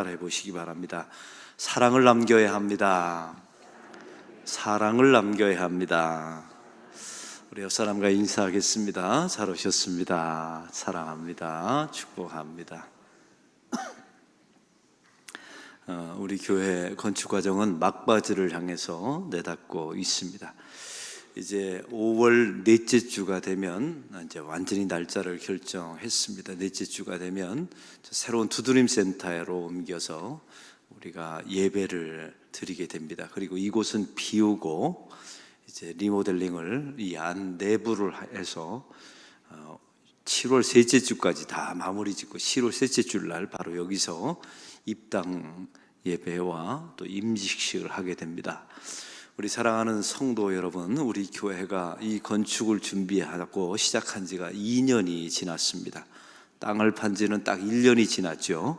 따라해 보시기 바랍니다. 사랑을 남겨야 합니다. 사랑을 남겨야 합니다. 우리 옆 사람과 인사하겠습니다. 잘 오셨습니다. 사랑합니다. 축복합니다. 우리 교회 건축 과정은 막바지를 향해서 내닫고 있습니다. 이제 5월 넷째 주가 되면 이제 완전히 날짜를 결정했습니다. 넷째 주가 되면 새로운 두드림 센터로 옮겨서 우리가 예배를 드리게 됩니다. 그리고 이곳은 비우고 이제 리모델링을 이 안 내부를 해서 7월 셋째 주까지 다 마무리 짓고 7월 셋째 주날 바로 여기서 입당 예배와 또 임직식을 하게 됩니다. 우리 사랑하는 성도 여러분, 우리 교회가 이 건축을 준비하고 시작한 지가 2년이 지났습니다. 땅을 판 지는 딱 1년이 지났죠.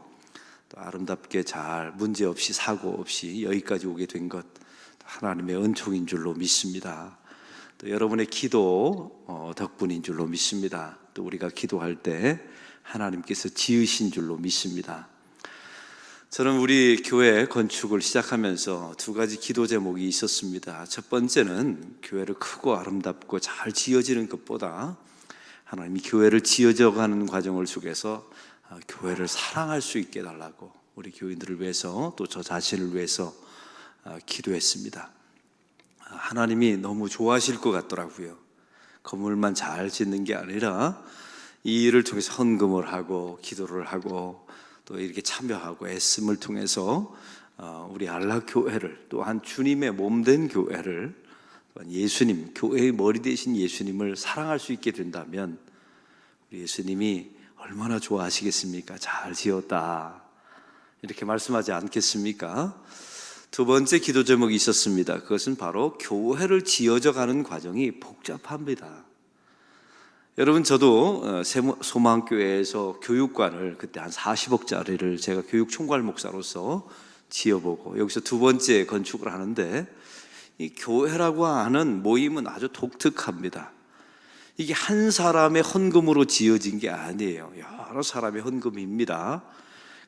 또 아름답게 잘 문제없이 사고 없이 여기까지 오게 된 것 하나님의 은총인 줄로 믿습니다. 또 여러분의 기도 덕분인 줄로 믿습니다. 또 우리가 기도할 때 하나님께서 지으신 줄로 믿습니다. 저는 우리 교회 건축을 시작하면서 두 가지 기도 제목이 있었습니다. 첫 번째는 교회를 크고 아름답고 잘 지어지는 것보다 하나님이 교회를 지어져가는 과정을 속에서 교회를 사랑할 수 있게 해달라고 우리 교인들을 위해서 또 저 자신을 위해서 기도했습니다. 하나님이 너무 좋아하실 것 같더라고요. 건물만 잘 짓는 게 아니라 이 일을 통해서 헌금을 하고 기도를 하고 또 이렇게 참여하고 애씀을 통해서 우리 안락교회를 또한 주님의 몸된 교회를 또한 예수님, 교회의 머리 되신 예수님을 사랑할 수 있게 된다면 우리 예수님이 얼마나 좋아하시겠습니까? 잘 지었다 이렇게 말씀하지 않겠습니까? 두 번째 기도 제목이 있었습니다. 그것은 바로 교회를 지어져 가는 과정이 복잡합니다. 여러분, 저도 소망교회에서 교육관을 그때 한 40억짜리를 제가 교육총괄 목사로서 지어보고 여기서 두 번째 건축을 하는데 이 교회라고 하는 모임은 아주 독특합니다. 이게 한 사람의 헌금으로 지어진 게 아니에요. 여러 사람의 헌금입니다.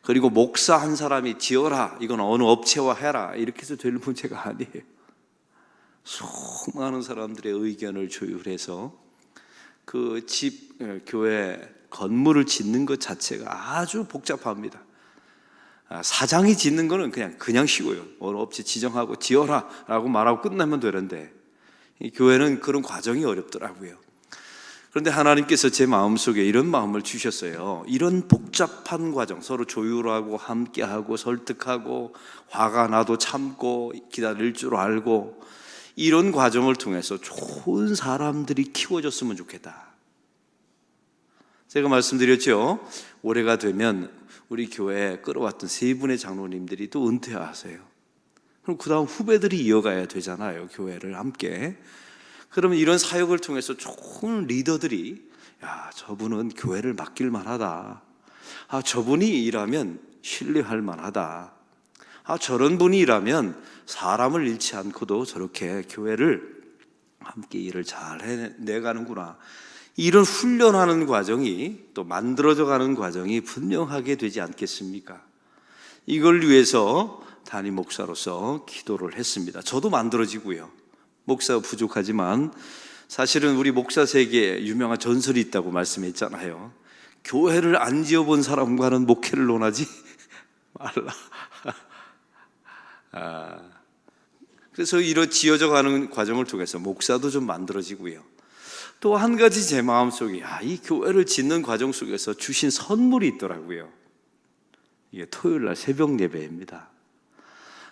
그리고 목사 한 사람이 지어라, 이건 어느 업체와 해라 이렇게 해서 될 문제가 아니에요. 수많은 사람들의 의견을 조율해서 그 집, 교회 건물을 짓는 것 자체가 아주 복잡합니다. 사장이 짓는 거는 그냥 쉬워요. 어느 업체 지정하고 지어라 라고 말하고 끝나면 되는데 이 교회는 그런 과정이 어렵더라고요. 그런데 하나님께서 제 마음속에 이런 마음을 주셨어요. 이런 복잡한 과정, 서로 조율하고 함께하고 설득하고 화가 나도 참고 기다릴 줄 알고 이런 과정을 통해서 좋은 사람들이 키워졌으면 좋겠다. 제가 말씀드렸죠. 올해가 되면 우리 교회에 끌어왔던 세 분의 장로님들이 또 은퇴하세요. 그럼 그 다음 후배들이 이어가야 되잖아요. 교회를 함께. 그러면 이런 사역을 통해서 좋은 리더들이 야, 저분은 교회를 맡길 만하다. 아, 저분이 일하면 신뢰할 만하다. 아, 저런 분이 일하면 사람을 잃지 않고도 저렇게 교회를 함께 일을 잘 해내가는구나. 이런 훈련하는 과정이 또 만들어져 가는 과정이 분명하게 되지 않겠습니까? 이걸 위해서 담임 목사로서 기도를 했습니다. 저도 만들어지고요. 목사가 부족하지만 사실은 우리 목사 세계에 유명한 전설이 있다고 말씀했잖아요. 교회를 안 지어본 사람과는 목회를 논하지 말라. 그래서 이런 지어져 가는 과정을 통해서 목사도 좀 만들어지고요. 또 한 가지 제 마음속에 이 교회를 짓는 과정 속에서 주신 선물이 있더라고요. 이게 토요일 날 새벽 예배입니다.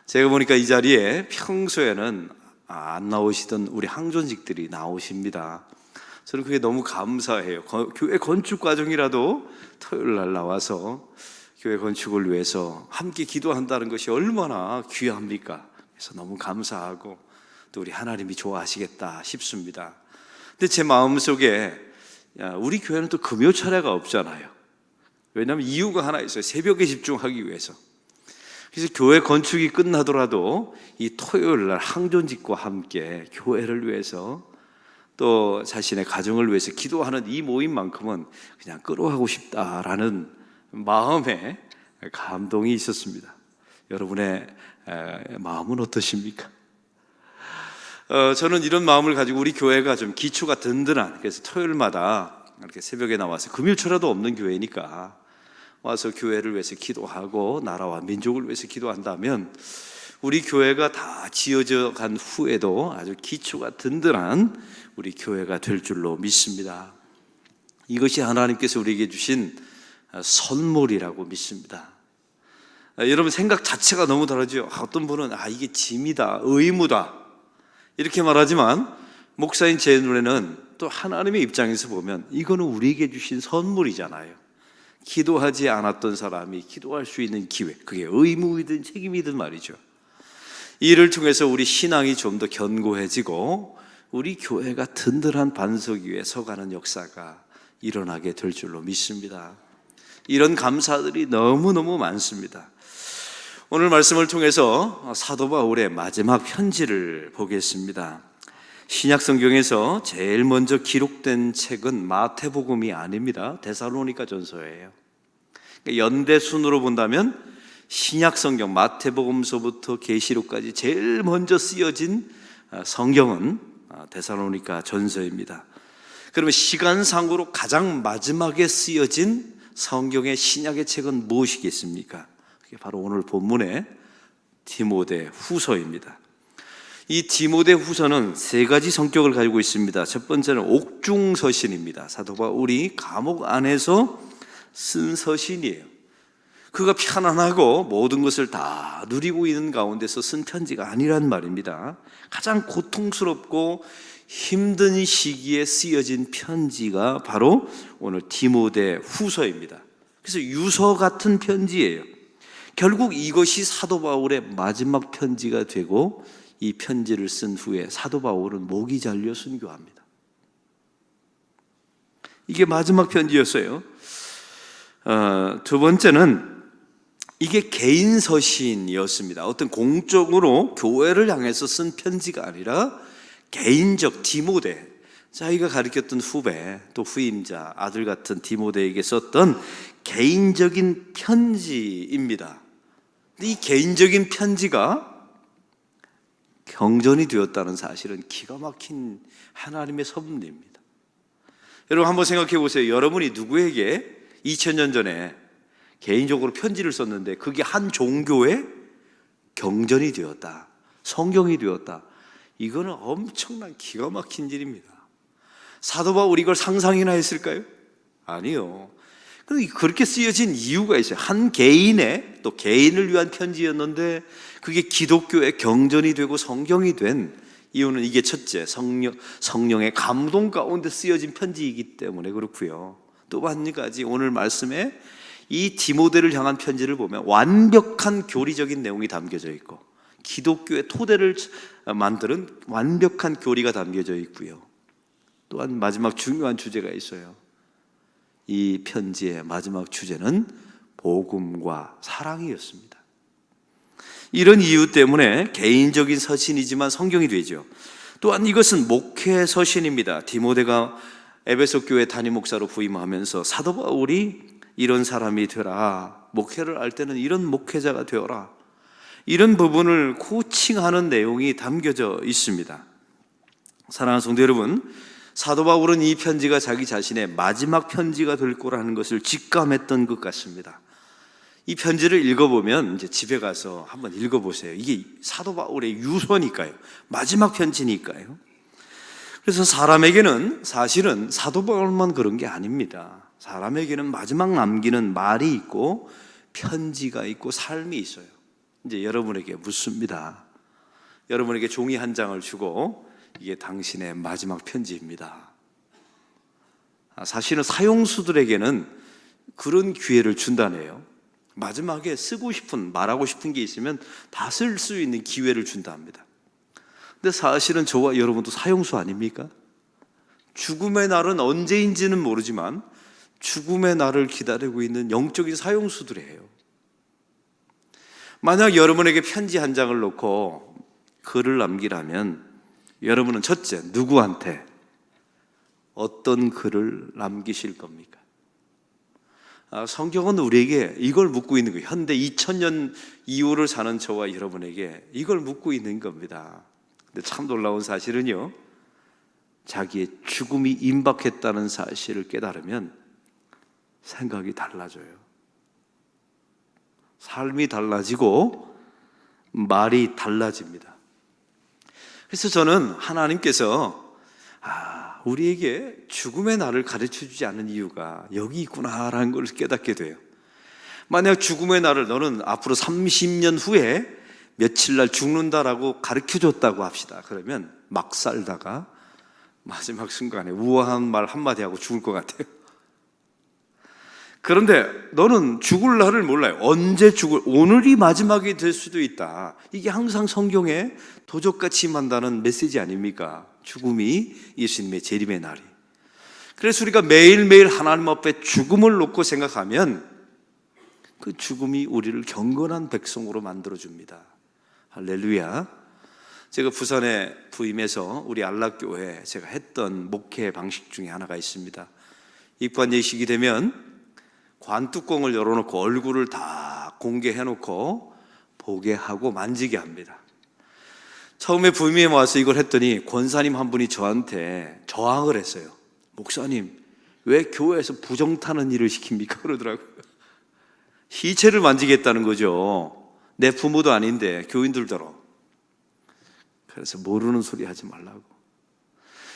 제가 보니까 이 자리에 평소에는 안 나오시던 우리 항존직들이 나오십니다. 저는 그게 너무 감사해요. 교회 건축 과정이라도 토요일 날 나와서 교회 건축을 위해서 함께 기도한다는 것이 얼마나 귀합니까? 그래서 너무 감사하고 또 우리 하나님이 좋아하시겠다 싶습니다. 근데 제 마음속에 우리 교회는 또 금요 차례가 없잖아요. 왜냐하면 이유가 하나 있어요. 새벽에 집중하기 위해서. 그래서 교회 건축이 끝나더라도 이 토요일 날 항존직과 함께 교회를 위해서 또 자신의 가정을 위해서 기도하는 이 모임만큼은 그냥 끌어가고 싶다라는 마음에 감동이 있었습니다. 여러분의 마음은 어떠십니까? 저는 이런 마음을 가지고 우리 교회가 좀 기초가 든든한, 그래서 토요일마다 이렇게 새벽에 나와서 금요일초라도 없는 교회니까 와서 교회를 위해서 기도하고 나라와 민족을 위해서 기도한다면 우리 교회가 다 지어져 간 후에도 아주 기초가 든든한 우리 교회가 될 줄로 믿습니다. 이것이 하나님께서 우리에게 주신 선물이라고 믿습니다. 여러분 생각 자체가 너무 다르죠. 어떤 분은 이게 짐이다, 의무다 이렇게 말하지만 목사인 제 눈에는 또 하나님의 입장에서 보면 이거는 우리에게 주신 선물이잖아요. 기도하지 않았던 사람이 기도할 수 있는 기회, 그게 의무이든 책임이든 말이죠. 이를 통해서 우리 신앙이 좀 더 견고해지고 우리 교회가 든든한 반석 위에 서가는 역사가 일어나게 될 줄로 믿습니다. 이런 감사들이 너무너무 많습니다. 오늘 말씀을 통해서 사도 바울의 마지막 편지를 보겠습니다. 신약 성경에서 제일 먼저 기록된 책은 마태복음이 아닙니다. 데살로니가 전서예요. 연대 순으로 본다면 신약 성경 마태복음서부터 계시록까지 제일 먼저 쓰여진 성경은 데살로니가 전서입니다. 그러면 시간상으로 가장 마지막에 쓰여진 성경의 신약의 책은 무엇이겠습니까? 그게 바로 오늘 본문의 디모데 후서입니다. 이 디모데 후서는 세 가지 성격을 가지고 있습니다. 첫 번째는 옥중서신입니다. 사도 바울이 감옥 안에서 쓴 서신이에요. 그가 편안하고 모든 것을 다 누리고 있는 가운데서 쓴 편지가 아니란 말입니다. 가장 고통스럽고 힘든 시기에 쓰여진 편지가 바로 오늘 디모데 후서입니다. 그래서 유서 같은 편지예요. 결국 이것이 사도 바울의 마지막 편지가 되고 이 편지를 쓴 후에 사도 바울은 목이 잘려 순교합니다. 이게 마지막 편지였어요. 두 번째는 이게 개인 서신이었습니다. 어떤 공적으로 교회를 향해서 쓴 편지가 아니라 개인적 디모데, 자기가 가르쳤던 후배 또 후임자 아들 같은 디모데에게 썼던 개인적인 편지입니다. 근데 이 개인적인 편지가 경전이 되었다는 사실은 기가 막힌 하나님의 섭리입니다. 여러분 한번 생각해 보세요. 여러분이 누구에게 2000년 전에 개인적으로 편지를 썼는데 그게 한 종교의 경전이 되었다, 성경이 되었다. 이거는 엄청난 기가 막힌 일입니다. 사도 바울이 이걸 상상이나 했을까요? 아니요. 그렇게 쓰여진 이유가 있어요. 한 개인의, 또 개인을 위한 편지였는데 그게 기독교의 경전이 되고 성경이 된 이유는 이게 첫째, 성령의 감동 가운데 쓰여진 편지이기 때문에 그렇고요. 또 한 가지, 오늘 말씀에 이 디모데를 향한 편지를 보면 완벽한 교리적인 내용이 담겨져 있고 기독교의 토대를 만드는 완벽한 교리가 담겨져 있고요. 또한 마지막 중요한 주제가 있어요. 이 편지의 마지막 주제는 복음과 사랑이었습니다. 이런 이유 때문에 개인적인 서신이지만 성경이 되죠. 또한 이것은 목회 서신입니다. 디모데가 에베소 교회 담임 목사로 부임하면서 사도 바울이 이런 사람이 되라, 목회를 할 때는 이런 목회자가 되어라, 이런 부분을 코칭하는 내용이 담겨져 있습니다. 사랑하는 성도 여러분, 사도 바울은 이 편지가 자기 자신의 마지막 편지가 될 거라는 것을 직감했던 것 같습니다. 이 편지를 읽어보면 이제 집에 가서 한번 읽어보세요. 이게 사도 바울의 유서니까요, 마지막 편지니까요. 그래서 사람에게는 사실은 사도 바울만 그런 게 아닙니다. 사람에게는 마지막 남기는 말이 있고 편지가 있고 삶이 있어요. 이제 여러분에게 묻습니다. 여러분에게 종이 한 장을 주고 이게 당신의 마지막 편지입니다. 사실은 사용수들에게는 그런 기회를 준다네요. 마지막에 쓰고 싶은, 말하고 싶은 게 있으면 다 쓸 수 있는 기회를 준답니다. 근데 사실은 저와 여러분도 사용수 아닙니까? 죽음의 날은 언제인지는 모르지만 죽음의 날을 기다리고 있는 영적인 사용수들이에요. 만약 여러분에게 편지 한 장을 놓고 글을 남기라면 여러분은 첫째, 누구한테 어떤 글을 남기실 겁니까? 성경은 우리에게 이걸 묻고 있는 거예요. 현대 2000년 이후를 사는 저와 여러분에게 이걸 묻고 있는 겁니다. 근데 참 놀라운 사실은요, 자기의 죽음이 임박했다는 사실을 깨달으면 생각이 달라져요. 삶이 달라지고 말이 달라집니다. 그래서 저는 하나님께서 우리에게 죽음의 날을 가르쳐주지 않는 이유가 여기 있구나라는 걸 깨닫게 돼요. 만약 죽음의 날을 너는 앞으로 30년 후에 며칠 날 죽는다라고 가르쳐줬다고 합시다. 그러면 막 살다가 마지막 순간에 우아한 말 한마디 하고 죽을 것 같아요. 그런데 너는 죽을 날을 몰라요. 언제 오늘이 마지막이 될 수도 있다. 이게 항상 성경에 도적같이 임한다는 메시지 아닙니까? 죽음이 예수님의 재림의 날이. 그래서 우리가 매일매일 하나님 앞에 죽음을 놓고 생각하면 그 죽음이 우리를 경건한 백성으로 만들어줍니다. 할렐루야. 제가 부산에 부임해서 우리 안락교회 제가 했던 목회 방식 중에 하나가 있습니다. 입관 예식이 되면 관뚜껑을 열어놓고 얼굴을 다 공개해놓고 보게 하고 만지게 합니다. 처음에 부임에 와서 이걸 했더니 권사님 한 분이 저한테 저항을 했어요. 목사님, 왜 교회에서 부정타는 일을 시킵니까? 그러더라고요. 시체를 만지겠다는 거죠. 내 부모도 아닌데 교인들더러. 그래서 모르는 소리 하지 말라고.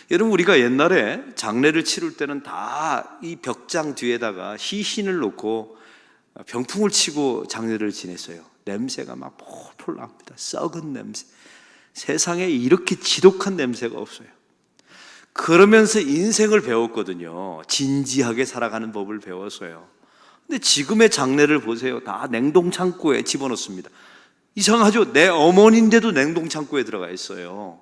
여러분, 우리가 옛날에 장례를 치를 때는 다 이 벽장 뒤에다가 시신을 놓고 병풍을 치고 장례를 지냈어요. 냄새가 막 폴폴 납니다. 썩은 냄새. 세상에 이렇게 지독한 냄새가 없어요. 그러면서 인생을 배웠거든요. 진지하게 살아가는 법을 배웠어요. 근데 지금의 장례를 보세요. 다 냉동창고에 집어넣습니다. 이상하죠? 내 어머니인데도 냉동창고에 들어가 있어요.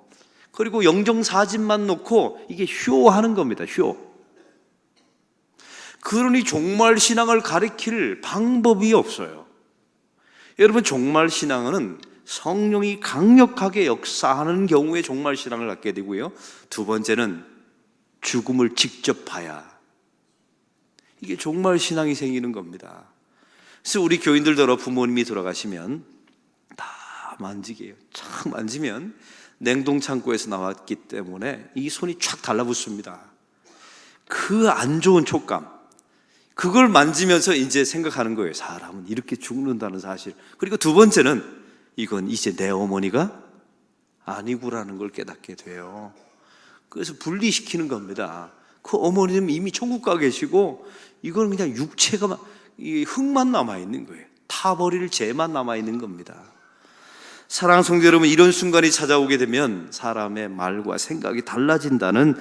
그리고 영정사진만 놓고 이게 쇼하는 겁니다. 쇼. 그러니 종말신앙을 가리킬 방법이 없어요. 여러분, 종말신앙은 성령이 강력하게 역사하는 경우에 종말신앙을 갖게 되고요. 두 번째는 죽음을 직접 봐야, 이게 종말신앙이 생기는 겁니다. 그래서 우리 교인들더러 부모님이 돌아가시면 다 만지게 해요. 착 만지면 냉동창고에서 나왔기 때문에 이 손이 촥 달라붙습니다. 그 안 좋은 촉감, 그걸 만지면서 이제 생각하는 거예요. 사람은 이렇게 죽는다는 사실. 그리고 두 번째는 이건 이제 내 어머니가 아니구라는 걸 깨닫게 돼요. 그래서 분리시키는 겁니다. 그 어머니는 이미 천국 가 계시고 이건 그냥 육체가 흙만 남아있는 거예요. 타버릴 재만 남아있는 겁니다. 사랑하는 성도 여러분, 이런 순간이 찾아오게 되면 사람의 말과 생각이 달라진다는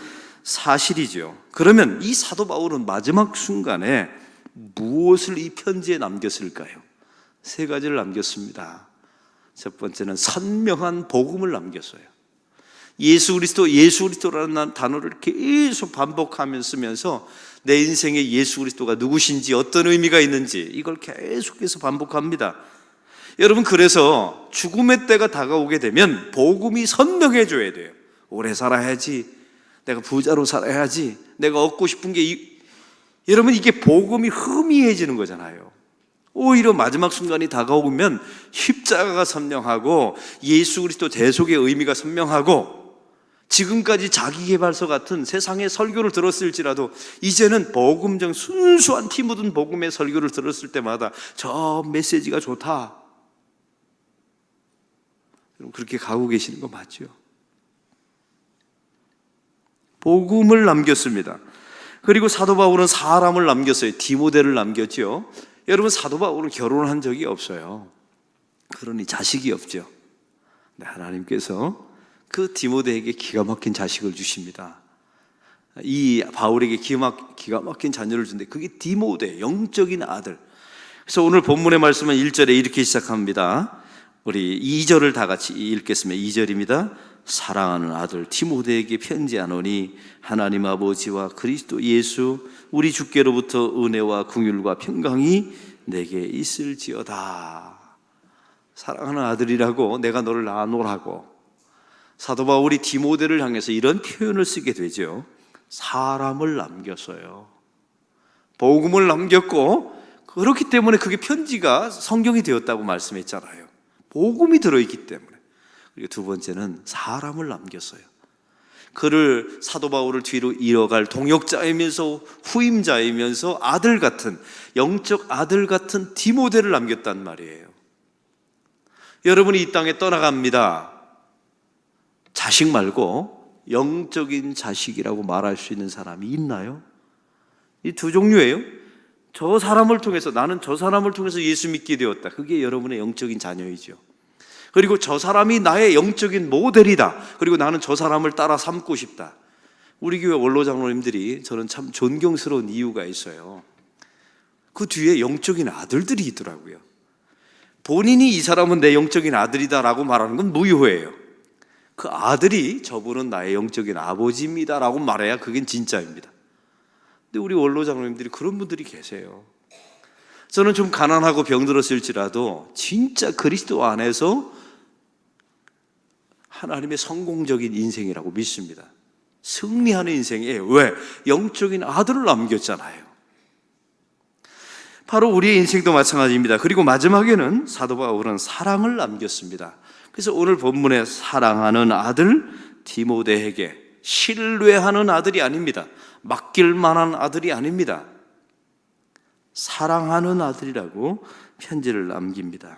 사실이죠. 그러면 이 사도 바울은 마지막 순간에 무엇을 이 편지에 남겼을까요? 세 가지를 남겼습니다. 첫 번째는 선명한 복음을 남겼어요. 예수 그리스도라는 단어를 계속 반복하면서 쓰면서 내 인생에 예수 그리스도가 누구신지, 어떤 의미가 있는지 이걸 계속해서 반복합니다. 여러분, 그래서 죽음의 때가 다가오게 되면 복음이 선명해져야 돼요. 오래 살아야지, 내가 부자로 살아야지, 내가 얻고 싶은 게 여러분, 이게 복음이 흐미해지는 거잖아요. 오히려 마지막 순간이 다가오면 십자가가 선명하고 예수 그리스도 대속의 의미가 선명하고, 지금까지 자기계발서 같은 세상의 설교를 들었을지라도 이제는 복음적 순수한 피 묻은 복음의 설교를 들었을 때마다 저 메시지가 좋다, 그렇게 가고 계시는 거 맞죠? 복음을 남겼습니다. 그리고 사도 바울은 사람을 남겼어요. 디모데를 남겼죠. 여러분, 사도 바울은 결혼을 한 적이 없어요. 그러니 자식이 없죠. 하나님께서 그 디모데에게 기가 막힌 자식을 주십니다. 이 바울에게 기가 막힌 자녀를 준대. 그게 디모데, 영적인 아들. 그래서 오늘 본문의 말씀은 1절에 이렇게 시작합니다. 우리 2절을 다 같이 읽겠습니다. 2절입니다. 사랑하는 아들 디모데에게 편지하노니 하나님 아버지와 그리스도 예수 우리 주께로부터 은혜와 긍휼과 평강이 내게 있을지어다. 사랑하는 아들이라고, 내가 너를 낳아놓으라고 사도 바울이 디모데를 향해서 이런 표현을 쓰게 되죠. 사람을 남겼어요. 복음을 남겼고 그렇기 때문에 그게 편지가 성경이 되었다고 말씀했잖아요. 복음이 들어있기 때문에. 그리고 두 번째는 사람을 남겼어요. 그를, 사도 바울을 뒤로 이어갈 동역자이면서 후임자이면서 아들 같은, 영적 아들 같은 디모데를 남겼단 말이에요. 여러분이 이 땅에 떠나갑니다. 자식 말고 영적인 자식이라고 말할 수 있는 사람이 있나요? 이 두 종류예요. 저 사람을 통해서, 나는 저 사람을 통해서 예수 믿게 되었다. 그게 여러분의 영적인 자녀이죠. 그리고 저 사람이 나의 영적인 모델이다. 그리고 나는 저 사람을 따라 삼고 싶다. 우리 교회 원로 장로님들이 저는 참 존경스러운 이유가 있어요. 그 뒤에 영적인 아들들이 있더라고요. 본인이 이 사람은 내 영적인 아들이다라고 말하는 건 무효예요. 그 아들이 저분은 나의 영적인 아버지입니다라고 말해야 그게 진짜입니다. 근데 우리 원로 장로님들이 그런 분들이 계세요. 저는 좀 가난하고 병들었을지라도 진짜 그리스도 안에서 하나님의 성공적인 인생이라고 믿습니다. 승리하는 인생이에요. 왜? 영적인 아들을 남겼잖아요. 바로 우리의 인생도 마찬가지입니다. 그리고 마지막에는 사도 바울은 사랑을 남겼습니다. 그래서 오늘 본문에 사랑하는 아들 디모데에게, 신뢰하는 아들이 아닙니다. 맡길 만한 아들이 아닙니다. 사랑하는 아들이라고 편지를 남깁니다.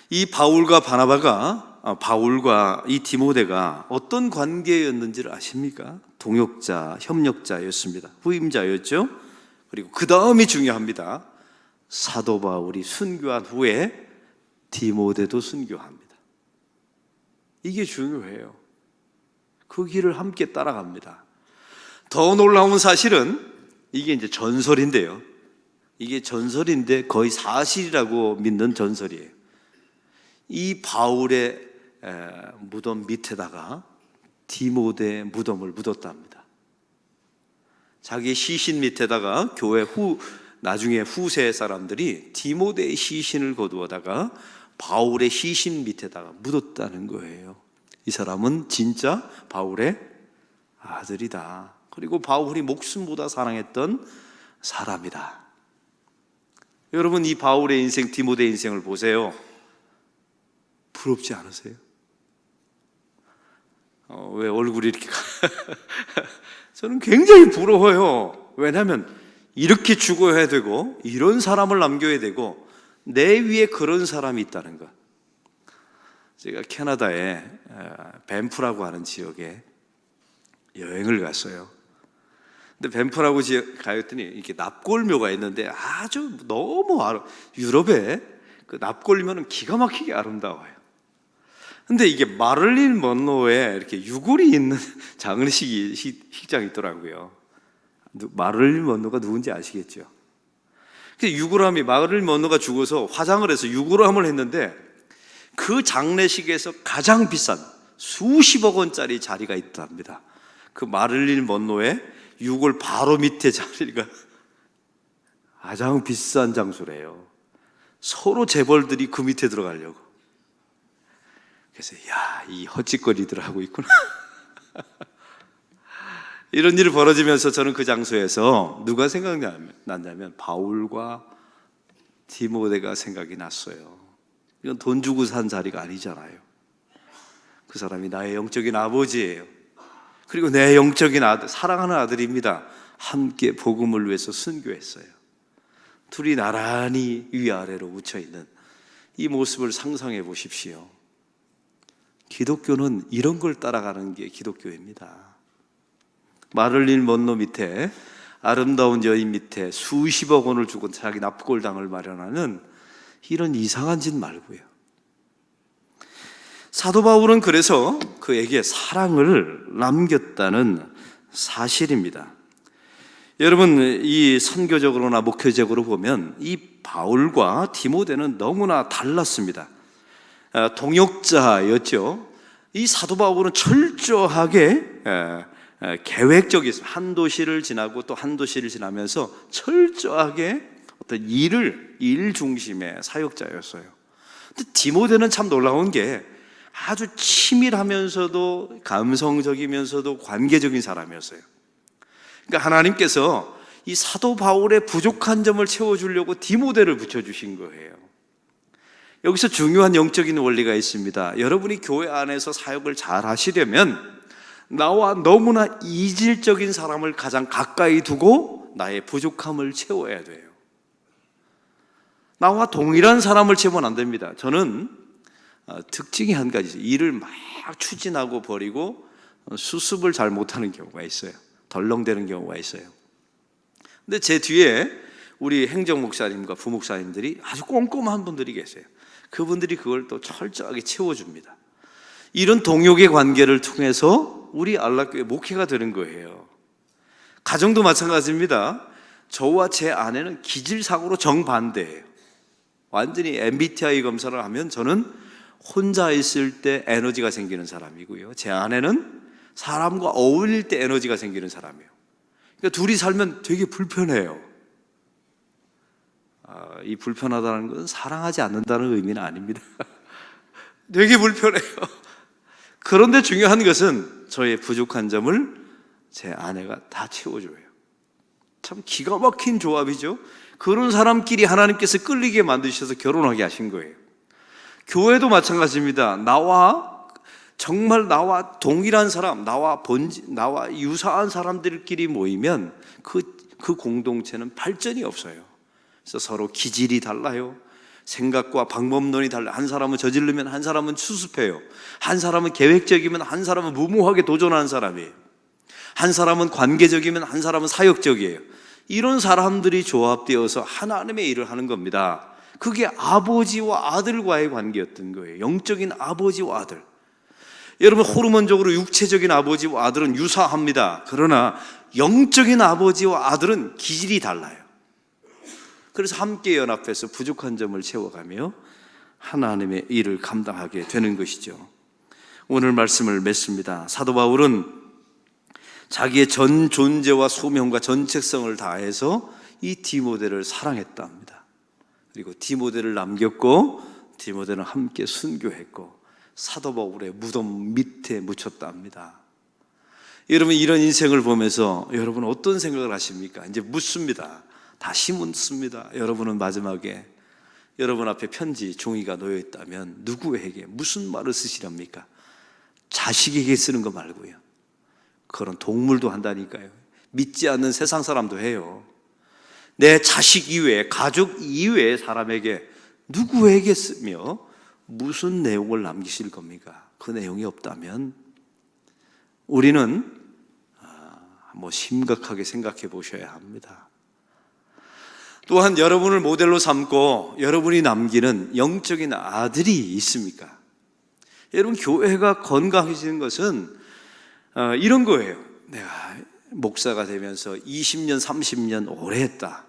이 바울과 이 디모데가 어떤 관계였는지를 아십니까? 동역자, 협력자였습니다. 후임자였죠. 그리고 그 다음이 중요합니다. 사도 바울이 순교한 후에 디모데도 순교합니다. 이게 중요해요. 그 길을 함께 따라갑니다. 더 놀라운 사실은 이게 이제 전설인데요. 이게 전설인데 거의 사실이라고 믿는 전설이에요. 이 바울의 무덤 밑에다가 디모데의 무덤을 묻었답니다. 자기 시신 밑에다가 교회 나중에 후세 사람들이 디모데의 시신을 거두어다가 바울의 시신 밑에다가 묻었다는 거예요. 이 사람은 진짜 바울의 아들이다. 그리고 바울이 목숨보다 사랑했던 사람이다. 여러분, 이 바울의 인생, 디모데의 인생을 보세요. 부럽지 않으세요? 왜 얼굴이 이렇게 저는 굉장히 부러워요. 왜냐하면 이렇게 죽어야 되고 이런 사람을 남겨야 되고 내 위에 그런 사람이 있다는 것. 제가 캐나다의 밴프라고 하는 지역에 여행을 갔어요. 근데 밴프라고 지역 가였더니 이렇게 납골묘가 있는데 아주 너무 유럽에 그 납골묘는 기가 막히게 아름다워요. 근데 이게 마를린 먼로에 이렇게 유골이 있는 작은 식장이 있더라고요. 마를린 먼로가 누군지 아시겠죠? 유골함이, 마를린 먼로가 죽어서 화장을 해서 유골함을 했는데 그 장례식에서 가장 비싼 수십억 원짜리 자리가 있답니다. 그 마를린 먼로의 유골 바로 밑에 자리가 가장 비싼 장소래요. 서로 재벌들이 그 밑에 들어가려고. 그래서 이 헛짓거리들 하고 있구나. 이런 일이 벌어지면서 저는 그 장소에서 누가 생각났냐면 바울과 디모데가 생각이 났어요. 이건 돈 주고 산 자리가 아니잖아요. 그 사람이 나의 영적인 아버지예요. 그리고 내 영적인 아들, 사랑하는 아들입니다. 함께 복음을 위해서 순교했어요. 둘이 나란히 위아래로 묻혀있는 이 모습을 상상해 보십시오. 기독교는 이런 걸 따라가는 게 기독교입니다. 마를린 먼로 밑에, 아름다운 여인 밑에 수십억 원을 주고 자기 납골당을 마련하는 이런 이상한 짓 말고요. 사도 바울은 그래서 그에게 사랑을 남겼다는 사실입니다. 여러분, 이 선교적으로나 목회적으로 보면 이 바울과 디모데는 너무나 달랐습니다. 동역자였죠. 이 사도 바울은 철저하게 계획적이었어요. 한 도시를 지나고 또 한 도시를 지나면서 철저하게 어떤 일 중심의 사역자였어요. 근데 디모데는 참 놀라운 게 아주 치밀하면서도 감성적이면서도 관계적인 사람이었어요. 그러니까 하나님께서 이 사도 바울의 부족한 점을 채워주려고 디모데를 붙여주신 거예요. 여기서 중요한 영적인 원리가 있습니다. 여러분이 교회 안에서 사역을 잘 하시려면 나와 너무나 이질적인 사람을 가장 가까이 두고 나의 부족함을 채워야 돼요. 나와 동일한 사람을 채우면 안 됩니다. 저는 특징이 한 가지 있어요. 일을 막 추진하고 버리고 수습을 잘 못하는 경우가 있어요. 덜렁대는 경우가 있어요. 근데 제 뒤에 우리 행정목사님과 부목사님들이 아주 꼼꼼한 분들이 계세요. 그분들이 그걸 또 철저하게 채워줍니다. 이런 동역의 관계를 통해서 우리 안락교회 목회가 되는 거예요. 가정도 마찬가지입니다. 저와 제 아내는 기질상으로 정반대예요. 완전히 MBTI 검사를 하면 저는 혼자 있을 때 에너지가 생기는 사람이고요, 제 아내는 사람과 어울릴 때 에너지가 생기는 사람이에요. 그러니까 둘이 살면 되게 불편해요. 이 불편하다는 것은 사랑하지 않는다는 의미는 아닙니다. 되게 불편해요. 그런데 중요한 것은 저의 부족한 점을 제 아내가 다 채워줘요. 참 기가 막힌 조합이죠. 그런 사람끼리 하나님께서 끌리게 만드셔서 결혼하게 하신 거예요. 교회도 마찬가지입니다. 정말 나와 동일한 사람, 나와 유사한 사람들끼리 모이면 그 공동체는 발전이 없어요. 그래서 서로 기질이 달라요. 생각과 방법론이 달라요. 한 사람은 저지르면 한 사람은 수습해요. 한 사람은 계획적이면 한 사람은 무모하게 도전하는 사람이에요. 한 사람은 관계적이면 한 사람은 사역적이에요. 이런 사람들이 조합되어서 하나님의 일을 하는 겁니다. 그게 아버지와 아들과의 관계였던 거예요. 영적인 아버지와 아들. 여러분, 호르몬적으로 육체적인 아버지와 아들은 유사합니다. 그러나 영적인 아버지와 아들은 기질이 달라요. 그래서 함께 연합해서 부족한 점을 채워가며 하나님의 일을 감당하게 되는 것이죠. 오늘 말씀을 맺습니다. 사도 바울은 자기의 전 존재와 소명과 전책성을 다해서 이 디모데를 사랑했다 합니다. 그리고 디모데를 남겼고 디모데는 함께 순교했고 사도 바울의 무덤 밑에 묻혔다 합니다. 여러분, 이런 인생을 보면서 여러분 어떤 생각을 하십니까? 이제 묻습니다. 다시 묻습니다. 여러분은 마지막에 여러분 앞에 편지 종이가 놓여 있다면 누구에게 무슨 말을 쓰시렵니까? 자식에게 쓰는 거 말고요. 그런 동물도 한다니까요. 믿지 않는 세상 사람도 해요. 내 자식 이외에, 가족 이외의 사람에게 누구에게 쓰며 무슨 내용을 남기실 겁니까? 그 내용이 없다면 우리는 심각하게 생각해 보셔야 합니다. 또한 여러분을 모델로 삼고 여러분이 남기는 영적인 아들이 있습니까? 여러분, 교회가 건강해지는 것은 이런 거예요. 내가 목사가 되면서 20년, 30년 오래 했다.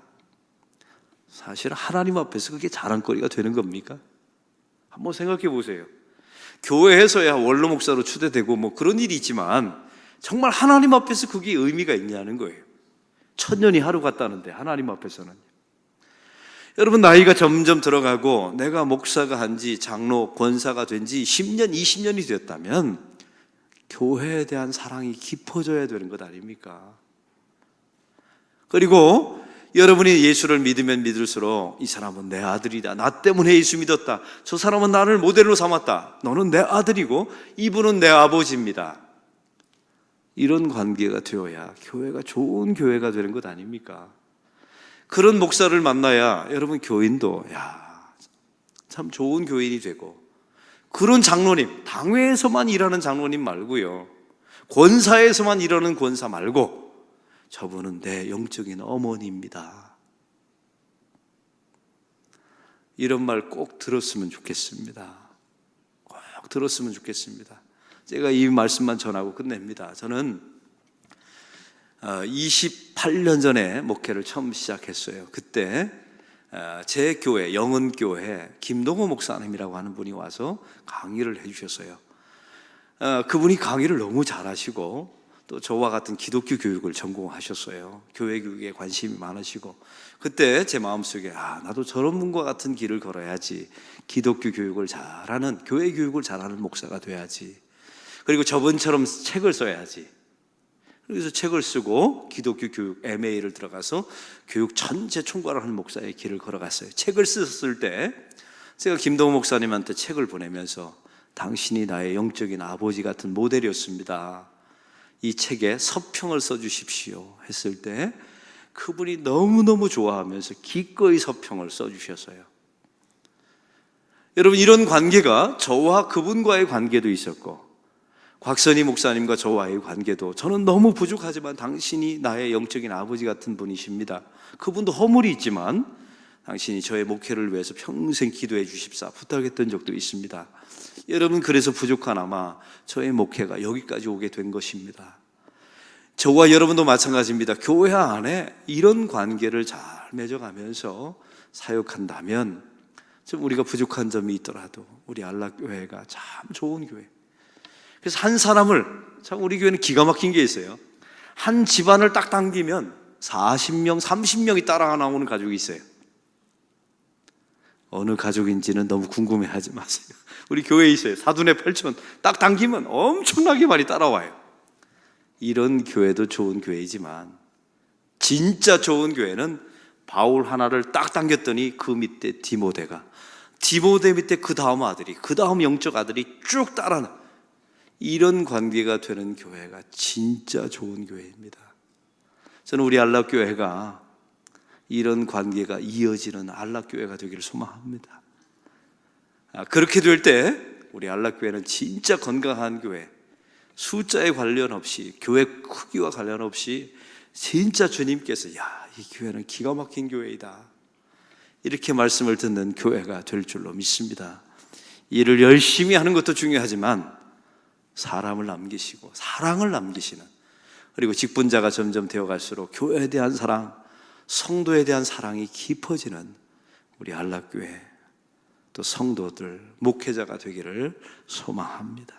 사실 하나님 앞에서 그게 자랑거리가 되는 겁니까? 한번 생각해 보세요. 교회에서야 원로 목사로 추대되고 그런 일이 있지만 정말 하나님 앞에서 그게 의미가 있냐는 거예요. 1000년이 하루 같다는데 하나님 앞에서는. 여러분, 나이가 점점 들어가고 내가 목사가 한지 장로, 권사가 된 지 10년, 20년이 되었다면 교회에 대한 사랑이 깊어져야 되는 것 아닙니까? 그리고 여러분이 예수를 믿으면 믿을수록 이 사람은 내 아들이다. 나 때문에 예수 믿었다. 저 사람은 나를 모델로 삼았다. 너는 내 아들이고 이분은 내 아버지입니다. 이런 관계가 되어야 교회가 좋은 교회가 되는 것 아닙니까? 그런 목사를 만나야 여러분 교인도 참 좋은 교인이 되고, 그런 장로님, 당회에서만 일하는 장로님 말고요, 권사에서만 일하는 권사 말고 저분은 내 영적인 어머니입니다. 이런 말 꼭 들었으면 좋겠습니다. 꼭 들었으면 좋겠습니다. 제가 이 말씀만 전하고 끝냅니다. 저는 28년 전에 목회를 처음 시작했어요. 그때 제 교회, 영은교회 김동호 목사님이라고 하는 분이 와서 강의를 해주셨어요. 그분이 강의를 너무 잘하시고 또 저와 같은 기독교 교육을 전공하셨어요. 교회 교육에 관심이 많으시고, 그때 제 마음속에 나도 저런 분과 같은 길을 걸어야지. 기독교 교육을 잘하는, 교회 교육을 잘하는 목사가 돼야지. 그리고 저분처럼 책을 써야지. 그래서 책을 쓰고 기독교 교육 MA를 들어가서 교육 전체 총괄을 하는 목사의 길을 걸어갔어요. 책을 썼을 때 제가 김동호 목사님한테 책을 보내면서 당신이 나의 영적인 아버지 같은 모델이었습니다. 이 책에 서평을 써주십시오 했을 때 그분이 너무너무 좋아하면서 기꺼이 서평을 써주셨어요. 여러분, 이런 관계가 저와 그분과의 관계도 있었고 곽선희 목사님과 저와의 관계도 저는 너무 부족하지만 당신이 나의 영적인 아버지 같은 분이십니다. 그분도 허물이 있지만 당신이 저의 목회를 위해서 평생 기도해 주십사 부탁했던 적도 있습니다. 여러분, 그래서 부족하나마 저의 목회가 여기까지 오게 된 것입니다. 저와 여러분도 마찬가지입니다. 교회 안에 이런 관계를 잘 맺어가면서 사역한다면 좀 우리가 부족한 점이 있더라도 우리 안락교회가 참 좋은 교회. 그래서 한 사람을, 참 우리 교회는 기가 막힌 게 있어요. 한 집안을 딱 당기면 40명, 30명이 따라 나오는 가족이 있어요. 어느 가족인지는 너무 궁금해하지 마세요. 우리 교회에 있어요. 사돈의 8촌 딱 당기면 엄청나게 많이 따라와요. 이런 교회도 좋은 교회이지만 진짜 좋은 교회는 바울 하나를 딱 당겼더니 그 밑에 디모데 밑에 그 다음 아들이, 그 다음 영적 아들이 쭉 따라, 이런 관계가 되는 교회가 진짜 좋은 교회입니다. 저는 우리 안락교회가 이런 관계가 이어지는 안락교회가 되기를 소망합니다. 그렇게 될 때 우리 안락교회는 진짜 건강한 교회, 숫자에 관련 없이, 교회 크기와 관련 없이 진짜 주님께서 야, 이 교회는 기가 막힌 교회이다, 이렇게 말씀을 듣는 교회가 될 줄로 믿습니다. 일을 열심히 하는 것도 중요하지만 사람을 남기시고 사랑을 남기시는, 그리고 직분자가 점점 되어갈수록 교회에 대한 사랑, 성도에 대한 사랑이 깊어지는 우리 안락교회 또 성도들, 목회자가 되기를 소망합니다.